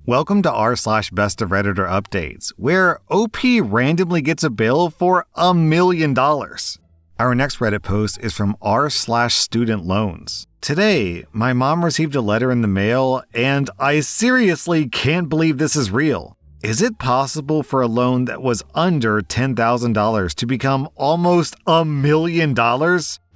Welcome to r/Bestof Redditor Updates, where OP randomly gets a bill for $1 million. Our next Reddit post is from r/Student Loans. Today, my mom received a letter in the mail, and I seriously can't believe this is real. Is it possible for a loan that was under $10,000 to become almost $1 million?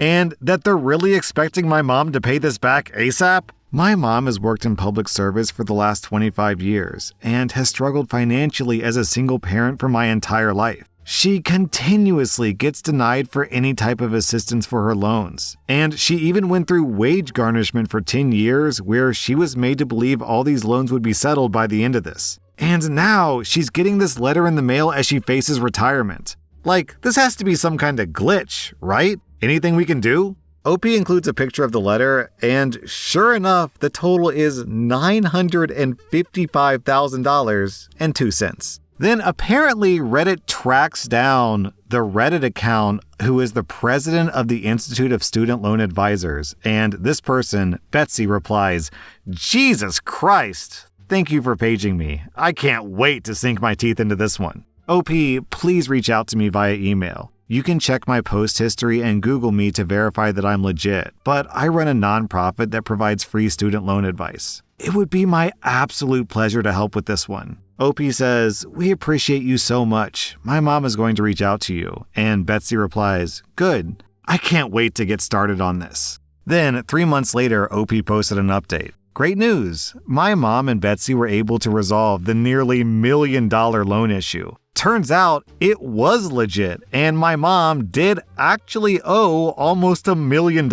And that they're really expecting my mom to pay this back ASAP? My mom has worked in public service for the last 25 years and has struggled financially as a single parent for my entire life. She continuously gets denied for any type of assistance for her loans. And she even went through wage garnishment for 10 years where she was made to believe all these loans would be settled by the end of this. And now she's getting this letter in the mail as she faces retirement. Like, this has to be some kind of glitch, right? Anything we can do? OP includes a picture of the letter, and sure enough, the total is $955,002. Then apparently Reddit tracks down the Reddit account who is the president of the Institute of Student Loan Advisors, and this person, Betsy, replies, "Jesus Christ, thank you for paging me. I can't wait to sink my teeth into this one. OP, please reach out to me via email. You can check my post history and Google me to verify that I'm legit, but I run a nonprofit that provides free student loan advice. It would be my absolute pleasure to help with this one." OP says, "We appreciate you so much. My mom is going to reach out to you." And Betsy replies, "Good. I can't wait to get started on this." Then, 3 months later, OP posted an update. "Great news. My mom and Betsy were able to resolve the nearly $1 million loan issue. Turns out it was legit, and my mom did actually owe almost $1 million.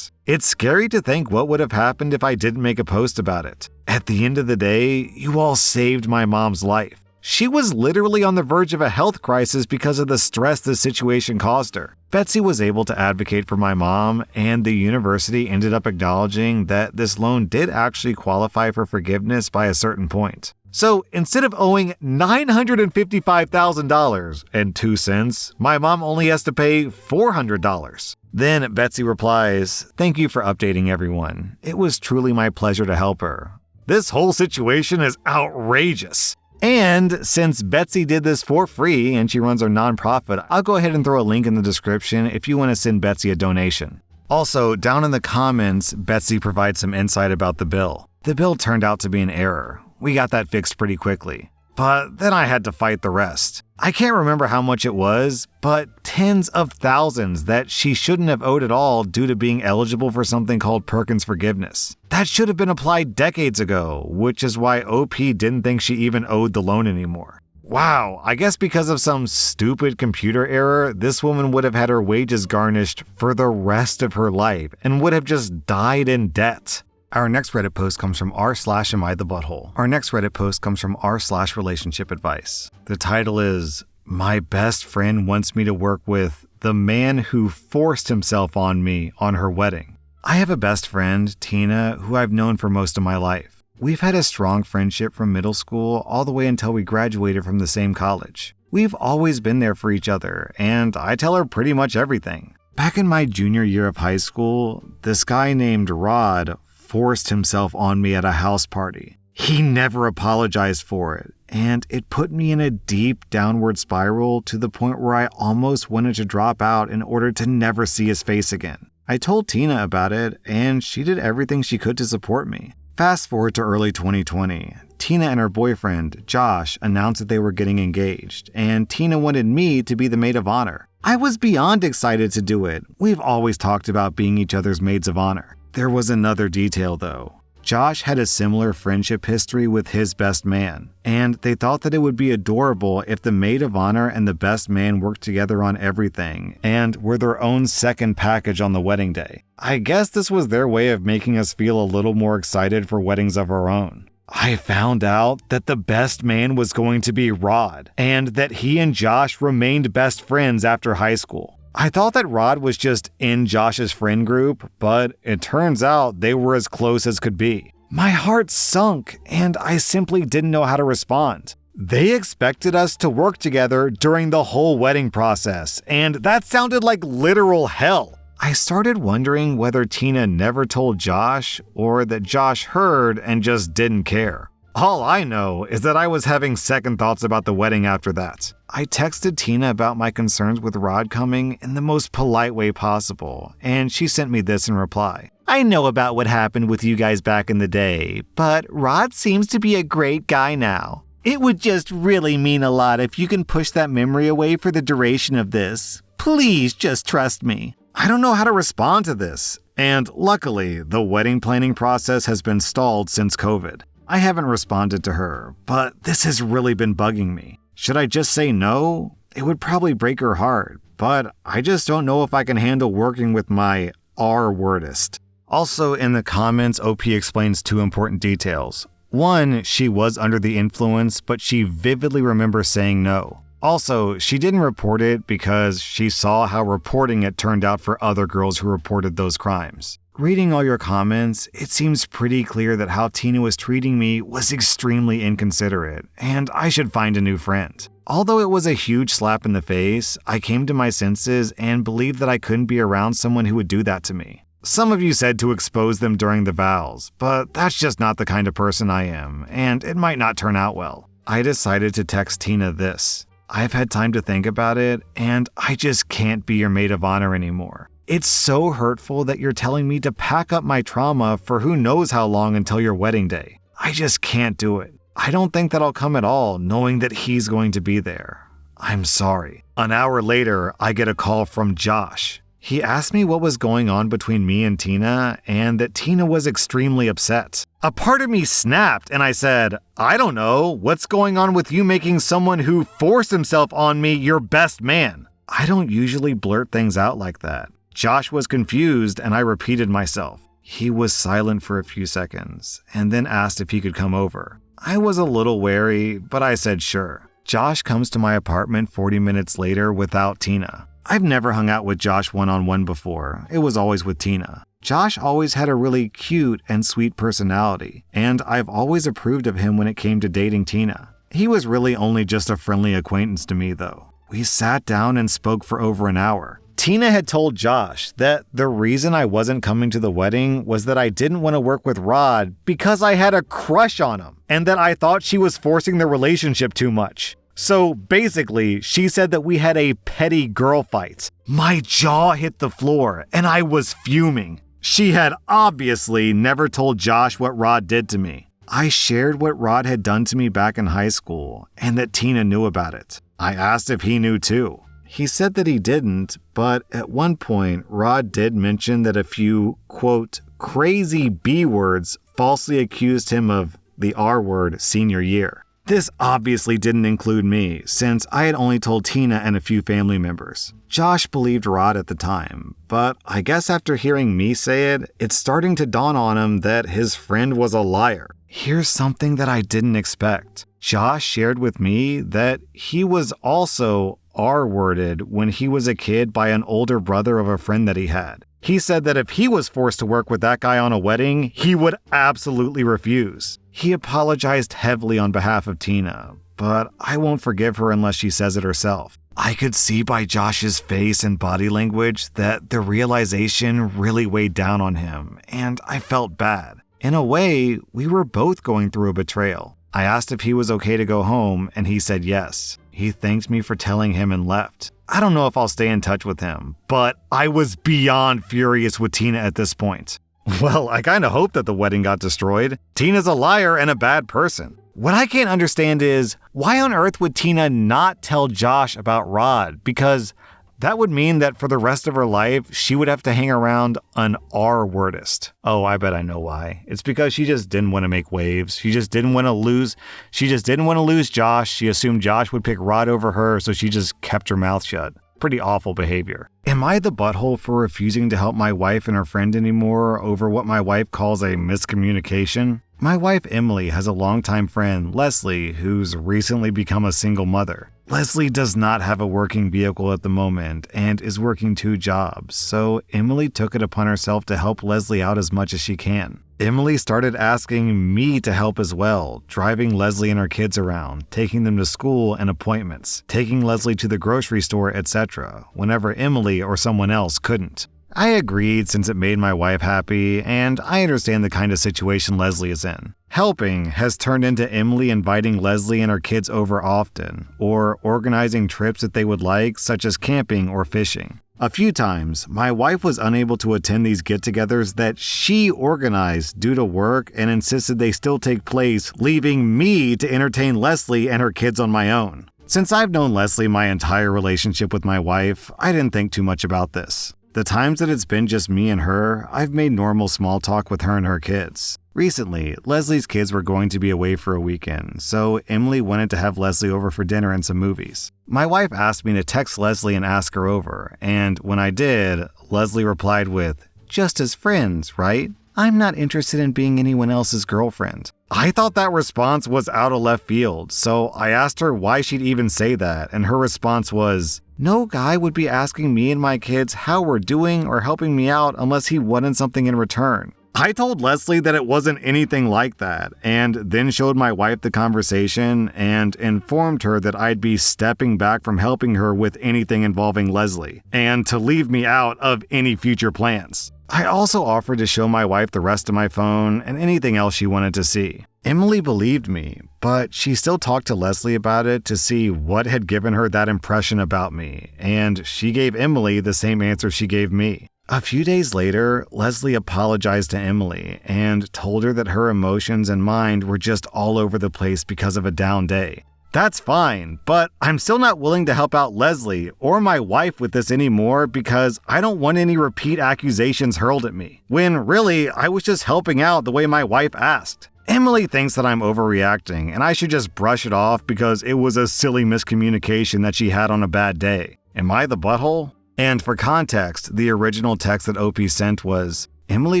It's scary to think what would have happened if I didn't make a post about it. At the end of the day, you all saved my mom's life. She was literally on the verge of a health crisis because of the stress this situation caused her. Betsy was able to advocate for my mom, and the university ended up acknowledging that this loan did actually qualify for forgiveness by a certain point. So instead of owing $955,002, my mom only has to pay $400. Then Betsy replies, "Thank you for updating everyone. It was truly my pleasure to help her. This whole situation is outrageous." And since Betsy did this for free and she runs our nonprofit, I'll go ahead and throw a link in the description if you want to send Betsy a donation. Also, down in the comments, Betsy provides some insight about the bill. The bill turned out to be an error. We got that fixed pretty quickly. But then I had to fight the rest. I can't remember how much it was, but tens of thousands that she shouldn't have owed at all due to being eligible for something called Perkins forgiveness. That should have been applied decades ago, which is why OP didn't think she even owed the loan anymore. Wow, I guess because of some stupid computer error, this woman would have had her wages garnished for the rest of her life and would have just died in debt. Our next Reddit post comes from r/Am I the Butthole. Our next Reddit post comes from r/Relationship Advice. The title is, "My best friend wants me to work with the man who forced himself on me on her wedding." I have a best friend, Tina, who I've known for most of my life. We've had a strong friendship from middle school all the way until we graduated from the same college. We've always been there for each other, and I tell her pretty much everything. Back in my junior year of high school, this guy named Rod forced himself on me at a house party. He never apologized for it, and it put me in a deep downward spiral to the point where I almost wanted to drop out in order to never see his face again. I told Tina about it, and she did everything she could to support me. Fast forward to early 2020. Tina and her boyfriend, Josh, announced that they were getting engaged, and Tina wanted me to be the maid of honor. I was beyond excited to do it. We've always talked about being each other's maids of honor. There was another detail though. Josh had a similar friendship history with his best man, and they thought that it would be adorable if the maid of honor and the best man worked together on everything and were their own second package on the wedding day. I guess this was their way of making us feel a little more excited for weddings of our own. I found out that the best man was going to be Rod, and that he and Josh remained best friends after high school. I thought that Rod was just in Josh's friend group, but it turns out they were as close as could be. My heart sunk, and I simply didn't know how to respond. They expected us to work together during the whole wedding process, and that sounded like literal hell. I started wondering whether Tina never told Josh, or that Josh heard and just didn't care. All I know is that I was having second thoughts about the wedding after that. I texted Tina about my concerns with Rod coming in the most polite way possible, and she sent me this in reply. I know about what happened with you guys back in the day, but Rod seems to be a great guy now. It would just really mean a lot if you can push that memory away for the duration of this. Please just trust me. I don't know how to respond to this, and luckily, the wedding planning process has been stalled since COVID. I haven't responded to her, but this has really been bugging me. Should I just say no? It would probably break her heart, but I just don't know if I can handle working with my R-wordist. Also, in the comments, OP explains two important details. One, she was under the influence, but she vividly remembers saying no. Also, she didn't report it because she saw how reporting it turned out for other girls who reported those crimes. Reading all your comments, it seems pretty clear that how Tina was treating me was extremely inconsiderate, and I should find a new friend. Although it was a huge slap in the face, I came to my senses and believed that I couldn't be around someone who would do that to me. Some of you said to expose them during the vows, but that's just not the kind of person I am, and it might not turn out well. I decided to text Tina this. I've had time to think about it, and I just can't be your maid of honor anymore. It's so hurtful that you're telling me to pack up my trauma for who knows how long until your wedding day. I just can't do it. I don't think that I'll come at all, knowing that he's going to be there. I'm sorry. An hour later, I get a call from Josh. He asked me what was going on between me and Tina, and that Tina was extremely upset. A part of me snapped, and I said, I don't know, what's going on with you making someone who forced himself on me your best man? I don't usually blurt things out like that. Josh was confused, and I repeated myself. He was silent for a few seconds, and then asked if he could come over. I was a little wary, but I said sure. Josh comes to my apartment 40 minutes later without Tina. I've never hung out with Josh one-on-one before. It was always with Tina. Josh always had a really cute and sweet personality, and I've always approved of him when it came to dating Tina. He was really only just a friendly acquaintance to me, though. We sat down and spoke for over an hour. Tina had told Josh that the reason I wasn't coming to the wedding was that I didn't want to work with Rod because I had a crush on him, and that I thought she was forcing the relationship too much. So basically, she said that we had a petty girl fight. My jaw hit the floor, and I was fuming. She had obviously never told Josh what Rod did to me. I shared what Rod had done to me back in high school, and that Tina knew about it. I asked if he knew too. He said that he didn't, but at one point, Rod did mention that a few, quote, crazy B words falsely accused him of the R word senior year. This obviously didn't include me, since I had only told Tina and a few family members. Josh believed Rod at the time, but I guess after hearing me say it, it's starting to dawn on him that his friend was a liar. Here's something that I didn't expect. Josh shared with me that he was also R-worded when he was a kid by an older brother of a friend that he had. He said that if he was forced to work with that guy on a wedding, he would absolutely refuse. He apologized heavily on behalf of Tina, but I won't forgive her unless she says it herself. I could see by Josh's face and body language that the realization really weighed down on him, and I felt bad. In a way, we were both going through a betrayal. I asked if he was okay to go home, and he said yes. He thanked me for telling him and left. I don't know if I'll stay in touch with him, but I was beyond furious with Tina at this point. Well, I kinda hope that the wedding got destroyed. Tina's a liar and a bad person. What I can't understand is, why on earth would Tina not tell Josh about Rod? Because that would mean that for the rest of her life, she would have to hang around an R-wordist. Oh, I bet I know why. It's because she just didn't want to make waves. She just didn't want to lose Josh. She assumed Josh would pick Rod over her, so she just kept her mouth shut. Pretty awful behavior. Am I the butthole for refusing to help my wife and her friend anymore over what my wife calls a miscommunication? My wife Emily has a longtime friend, Leslie, who's recently become a single mother. Leslie does not have a working vehicle at the moment and is working 2 jobs, so Emily took it upon herself to help Leslie out as much as she can. Emily started asking me to help as well, driving Leslie and her kids around, taking them to school and appointments, taking Leslie to the grocery store, etc., whenever Emily or someone else couldn't. I agreed since it made my wife happy, and I understand the kind of situation Leslie is in. Helping has turned into Emily inviting Leslie and her kids over often, or organizing trips that they would like, such as camping or fishing. A few times, my wife was unable to attend these get-togethers that she organized due to work and insisted they still take place, leaving me to entertain Leslie and her kids on my own. Since I've known Leslie my entire relationship with my wife, I didn't think too much about this. The times that it's been just me and her, I've made normal small talk with her and her kids. Recently, Leslie's kids were going to be away for a weekend, so Emily wanted to have Leslie over for dinner and some movies. My wife asked me to text Leslie and ask her over, and when I did, Leslie replied with, "Just as friends, right? I'm not interested in being anyone else's girlfriend." I thought that response was out of left field, so I asked her why she'd even say that, and her response was, "No guy would be asking me and my kids how we're doing or helping me out unless he wanted something in return." I told Leslie that it wasn't anything like that, and then showed my wife the conversation and informed her that I'd be stepping back from helping her with anything involving Leslie, and to leave me out of any future plans. I also offered to show my wife the rest of my phone and anything else she wanted to see. Emily believed me, but she still talked to Leslie about it to see what had given her that impression about me, and she gave Emily the same answer she gave me. A few days later, Leslie apologized to Emily and told her that her emotions and mind were just all over the place because of a down day. That's fine, but I'm still not willing to help out Leslie or my wife with this anymore because I don't want any repeat accusations hurled at me, when really I was just helping out the way my wife asked. Emily thinks that I'm overreacting and I should just brush it off because it was a silly miscommunication that she had on a bad day. Am I the butthole? And for context, the original text that OP sent was, "Emily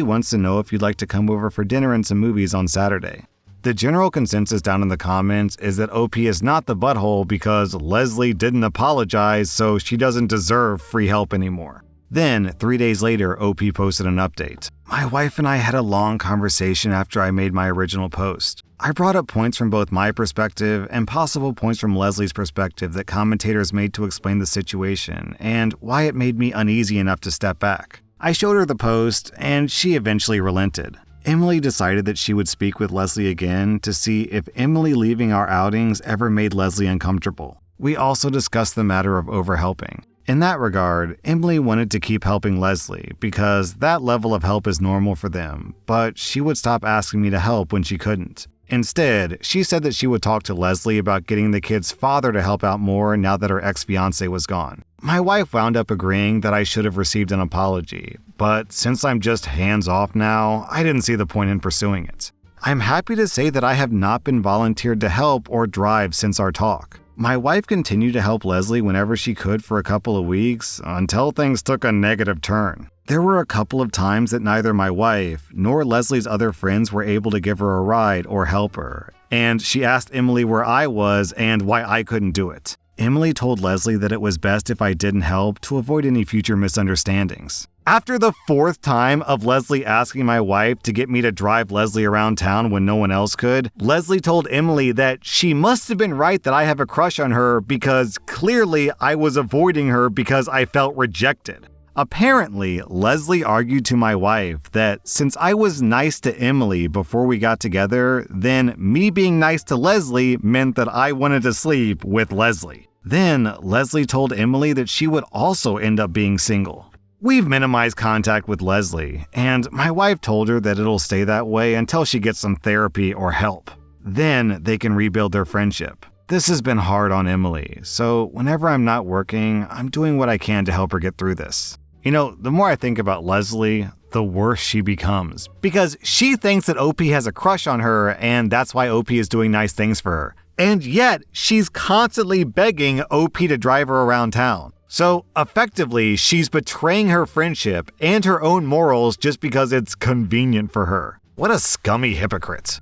wants to know if you'd like to come over for dinner and some movies on Saturday." The general consensus down in the comments is that OP is not the butthole because Leslie didn't apologize, so she doesn't deserve free help anymore. Then, 3 days later, OP posted an update. My wife and I had a long conversation after I made my original post. I brought up points from both my perspective and possible points from Leslie's perspective that commentators made to explain the situation and why it made me uneasy enough to step back. I showed her the post, and she eventually relented. Emily decided that she would speak with Leslie again to see if Emily leaving our outings ever made Leslie uncomfortable. We also discussed the matter of overhelping. In that regard, Emily wanted to keep helping Leslie because that level of help is normal for them, but she would stop asking me to help when she couldn't. Instead, she said that she would talk to Leslie about getting the kid's father to help out more now that her ex-fiancé was gone. My wife wound up agreeing that I should have received an apology, but since I'm just hands-off now, I didn't see the point in pursuing it. I'm happy to say that I have not been volunteered to help or drive since our talk. My wife continued to help Leslie whenever she could for a couple of weeks until things took a negative turn. There were a couple of times that neither my wife nor Leslie's other friends were able to give her a ride or help her, and she asked Emily where I was and why I couldn't do it. Emily told Leslie that it was best if I didn't help to avoid any future misunderstandings. After the 4th time of Leslie asking my wife to get me to drive Leslie around town when no one else could, Leslie told Emily that she must have been right that I have a crush on her because clearly I was avoiding her because I felt rejected. Apparently, Leslie argued to my wife that since I was nice to Emily before we got together, then me being nice to Leslie meant that I wanted to sleep with Leslie. Then, Leslie told Emily that she would also end up being single. We've minimized contact with Leslie, and my wife told her that it'll stay that way until she gets some therapy or help. Then they can rebuild their friendship. This has been hard on Emily, so whenever I'm not working, I'm doing what I can to help her get through this. You know, the more I think about Leslie, the worse she becomes. Because she thinks that OP has a crush on her, and that's why OP is doing nice things for her. And yet, she's constantly begging OP to drive her around town. So, effectively, she's betraying her friendship and her own morals just because it's convenient for her. What a scummy hypocrite.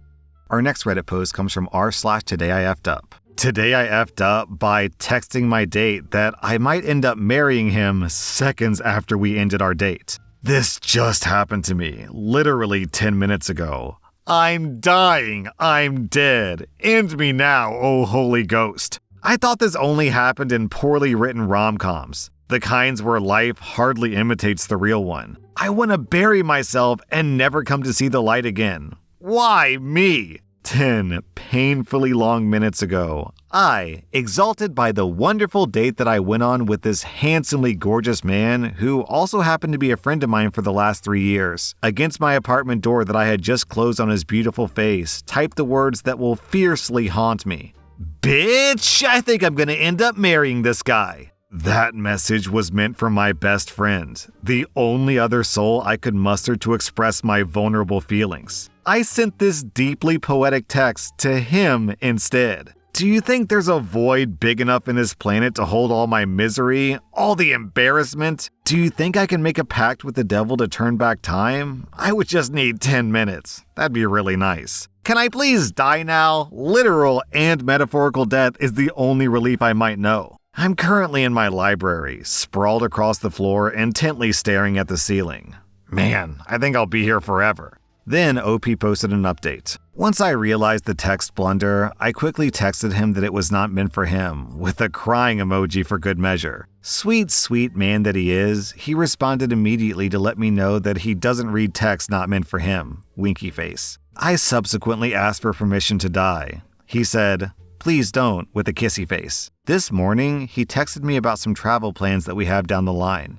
Our next Reddit post comes from r/TodayIF'd Up. Today I effed up by texting my date that I might end up marrying him seconds after we ended our date. This just happened to me, literally 10 minutes ago. I'm dying. I'm dead. End me now, oh holy ghost. I thought this only happened in poorly written rom-coms. The kinds where life hardly imitates the real one. I want to bury myself and never come to see the light again. Why me? 10 painfully long minutes ago, I, exalted by the wonderful date that I went on with this handsomely gorgeous man who also happened to be a friend of mine for the last 3 years, against my apartment door that I had just closed on his beautiful face, typed the words that will fiercely haunt me. Bitch, I think I'm gonna end up marrying this guy. That message was meant for my best friend, the only other soul I could muster to express my vulnerable feelings. I sent this deeply poetic text to him instead. Do you think there's a void big enough in this planet to hold all my misery, all the embarrassment? Do you think I can make a pact with the devil to turn back time? I would just need 10 minutes. That'd be really nice. Can I please die now? Literal and metaphorical death is the only relief I might know. I'm currently in my library, sprawled across the floor, intently staring at the ceiling. Man, I think I'll be here forever. Then OP posted an update. Once I realized the text blunder, I quickly texted him that it was not meant for him, with a crying emoji for good measure. Sweet, sweet man that he is, he responded immediately to let me know that he doesn't read text not meant for him, winky face. I subsequently asked for permission to die. He said, "Please don't," with a kissy face. This morning, he texted me about some travel plans that we have down the line.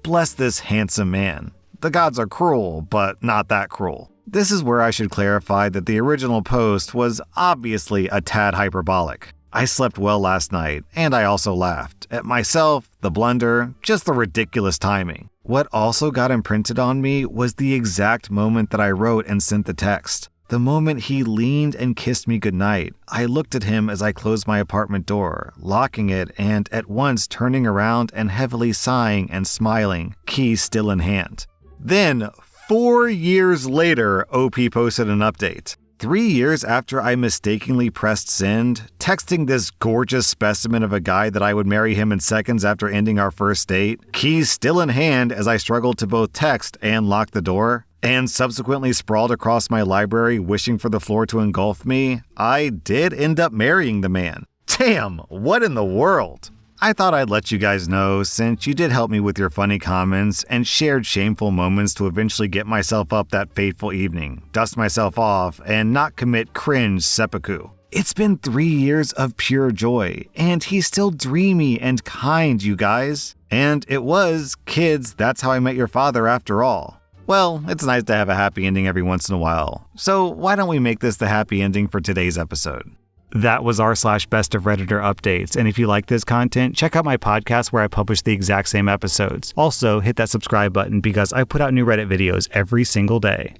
Bless this handsome man. The gods are cruel, but not that cruel. This is where I should clarify that the original post was obviously a tad hyperbolic. I slept well last night, and I also laughed. At myself, the blunder, just the ridiculous timing. What also got imprinted on me was the exact moment that I wrote and sent the text. The moment he leaned and kissed me goodnight, I looked at him as I closed my apartment door, locking it and at once turning around and heavily sighing and smiling, keys still in hand. Then, 4 years later, OP posted an update. 3 years after I mistakenly pressed send, texting this gorgeous specimen of a guy that I would marry him in seconds after ending our first date, keys still in hand as I struggled to both text and lock the door, and subsequently sprawled across my library wishing for the floor to engulf me, I did end up marrying the man. Damn, what in the world? I thought I'd let you guys know since you did help me with your funny comments and shared shameful moments to eventually get myself up that fateful evening, dust myself off, and not commit cringe seppuku. It's been 3 years of pure joy, and he's still dreamy and kind, you guys. And it was, kids, that's how I met your father after all. Well, it's nice to have a happy ending every once in a while, so why don't we make this the happy ending for today's episode? That was r/Best of Redditor updates, and if you like this content, check out my podcast where I publish the exact same episodes. Also, hit that subscribe button because I put out new Reddit videos every single day.